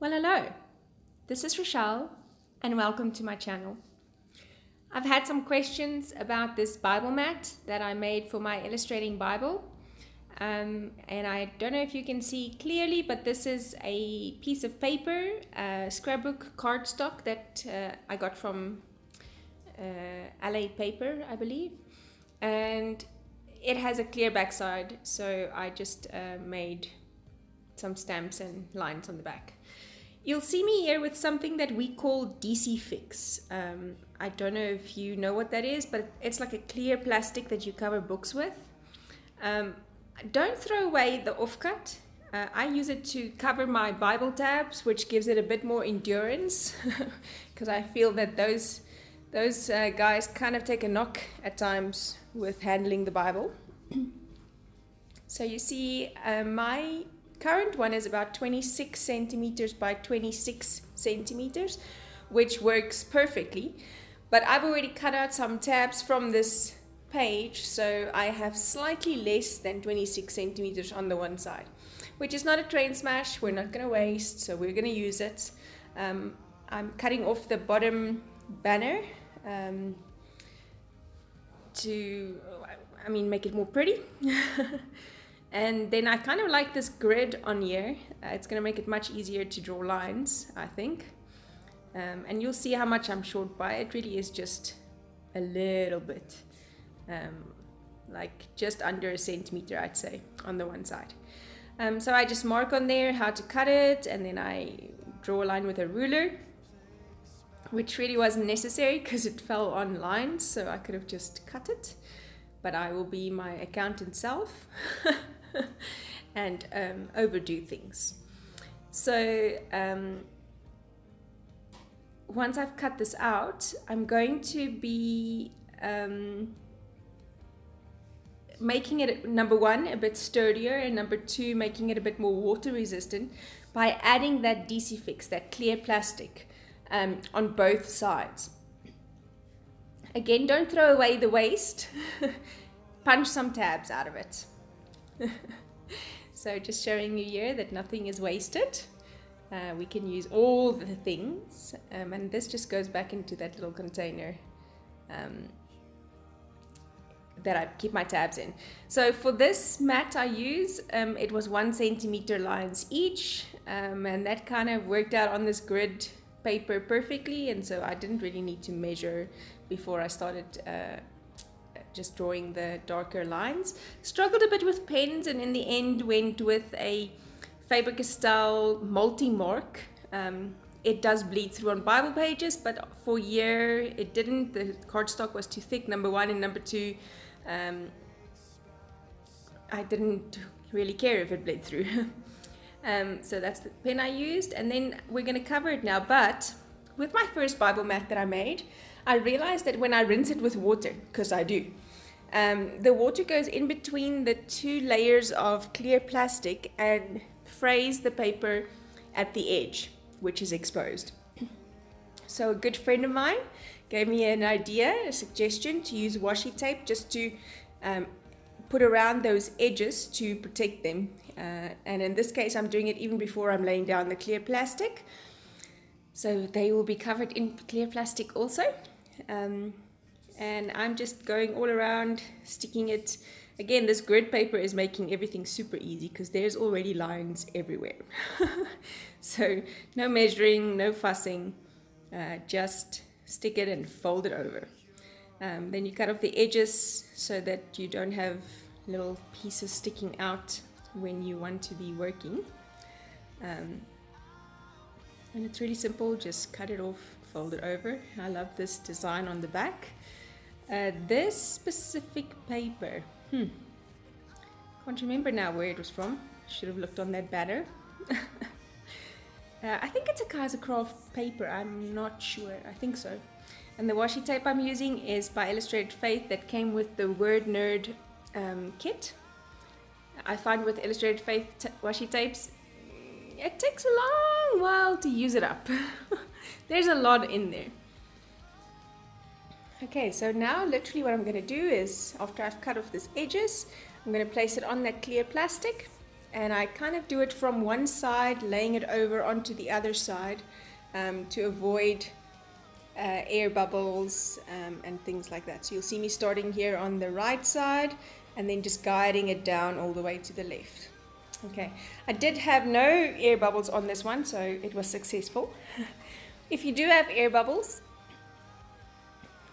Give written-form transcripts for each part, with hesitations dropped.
Well, hello, this is Rochelle, and welcome to my channel. I've had some questions about this Bible mat that I made for my illustrating Bible. And I don't know if you can see clearly, but this is a piece of paper, scrapbook cardstock that I got from LA Paper, I believe. And it has a clear backside, so I just made some stamps and lines on the back. You'll see me here with something that we call DC Fix. I don't know if you know what that is, but it's like a clear plastic that you cover books with. Don't throw away the offcut. I use it to cover my Bible tabs, which gives it a bit more endurance, because I feel that those guys kind of take a knock at times with handling the Bible. So you see, my current one is about 26 centimeters by 26 centimeters, which works perfectly. But I've already cut out some tabs from this page, so I have slightly less than 26 centimeters on the one side, which is not a train smash. We're not going to waste, so we're going to use it. I'm cutting off the bottom banner to make it more pretty. And then I kind of like this grid on here. It's going to make it much easier to draw lines, I think. And you'll see how much I'm short by. It really is just a little bit, like just under a centimeter, I'd say, on the one side. So I just mark on there how to cut it, and then I draw a line with a ruler, which really wasn't necessary because it fell on lines, so I could have just cut it. But I will be my accountant self and overdo things. So once I've cut this out, I'm going to be making it, number one, a bit sturdier, and number two, making it a bit more water resistant by adding that DC Fix, that clear plastic, on both sides. Again, don't throw away the waste. Punch some tabs out of it. So just showing you here that nothing is wasted. We can use all the things, and this just goes back into that little container that I keep my tabs in. So for this mat I use, it was 1 centimeter lines each, and that kind of worked out on this grid paper perfectly, and so I didn't really need to measure before I started just drawing the darker lines. Struggled a bit with pens, and in the end went with a Faber-Castell multi-mark. It does bleed through on Bible pages, but for here it didn't. The cardstock was too thick, number one, and number two, I didn't really care if it bled through. So that's the pen I used, and then we're going to cover it now. But with my first Bible mat that I made, I realized that when I rinse it with water, because I do, the water goes in between the two layers of clear plastic and frays the paper at the edge, which is exposed. So a good friend of mine gave me an idea, a suggestion, to use washi tape just to put around those edges to protect them. And in this case, I'm doing it even before I'm laying down the clear plastic. So they will be covered in clear plastic also. And I'm just going all around, sticking it. Again, this grid paper is making everything super easy because there's already lines everywhere. So no measuring, no fussing, just stick it and fold it over. Then you cut off the edges so that you don't have little pieces sticking out when you want to be working. And it's really simple, just cut it off, fold it over. I love this design on the back. This specific paper, can't remember now where it was from. Should have looked on that banner. I think it's a Kaisercraft paper, I'm not sure, I think so. And the washi tape I'm using is by Illustrated Faith, that came with the Word Nerd kit. I find with Illustrated Faith washi tapes, it takes a long while to use it up. There's a lot in there. Okay, so now literally what I'm going to do is, after I've cut off these edges, I'm going to place it on that clear plastic, and I kind of do it from one side, laying it over onto the other side to avoid air bubbles and things like that. So you'll see me starting here on the right side and then just guiding it down all the way to the left. Okay, I did have no air bubbles on this one, so it was successful. If you do have air bubbles,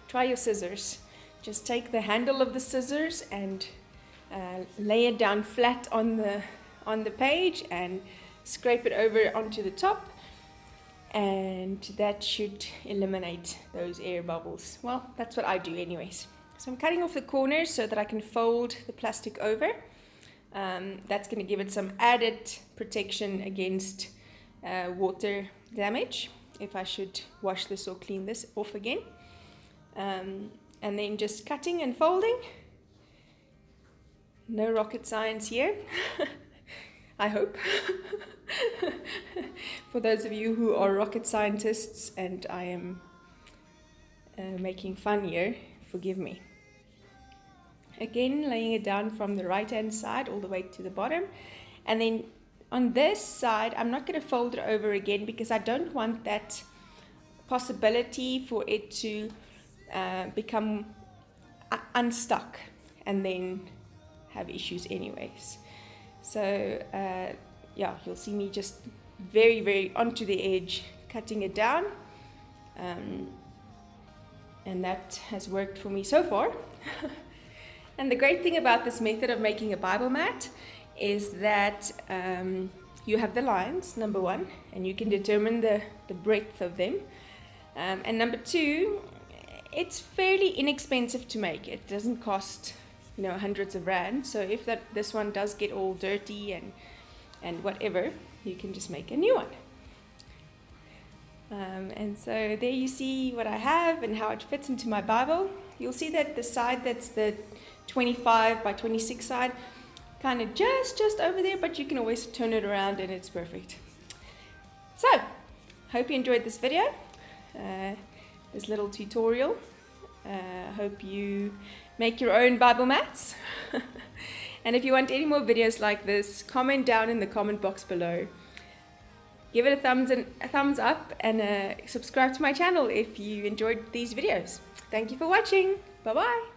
try your scissors. Just take the handle of the scissors and lay it down flat on the page and scrape it over onto the top, and that should eliminate those air bubbles. Well, that's what I do anyways. So I'm cutting off the corners so that I can fold the plastic over. That's going to give it some added protection against water damage if I should wash this or clean this off again. And then just cutting and folding. No rocket science here, I hope. For those of you who are rocket scientists and I am making fun here, forgive me. Again, laying it down from the right hand side all the way to the bottom, and then on this side I'm not going to fold it over again because I don't want that possibility for it to become unstuck and then have issues anyways. So yeah, you'll see me just very onto the edge cutting it down, and that has worked for me so far. And the great thing about this method of making a Bible mat is that you have the lines, number one, and you can determine the breadth of them, and number two, it's fairly inexpensive to make. It doesn't cost, you know, hundreds of rand. So if this one does get all dirty and whatever, you can just make a new one. And so there you see what I have and how it fits into my Bible. You'll see that the side that's the 25 by 26 side, kind of just over there, but you can always turn it around and it's perfect. So, hope you enjoyed this video, this little tutorial. Hope you make your own Bible mats. And if you want any more videos like this, comment down in the comment box below. Give it a thumbs up and subscribe to my channel if you enjoyed these videos. Thank you for watching. Bye bye.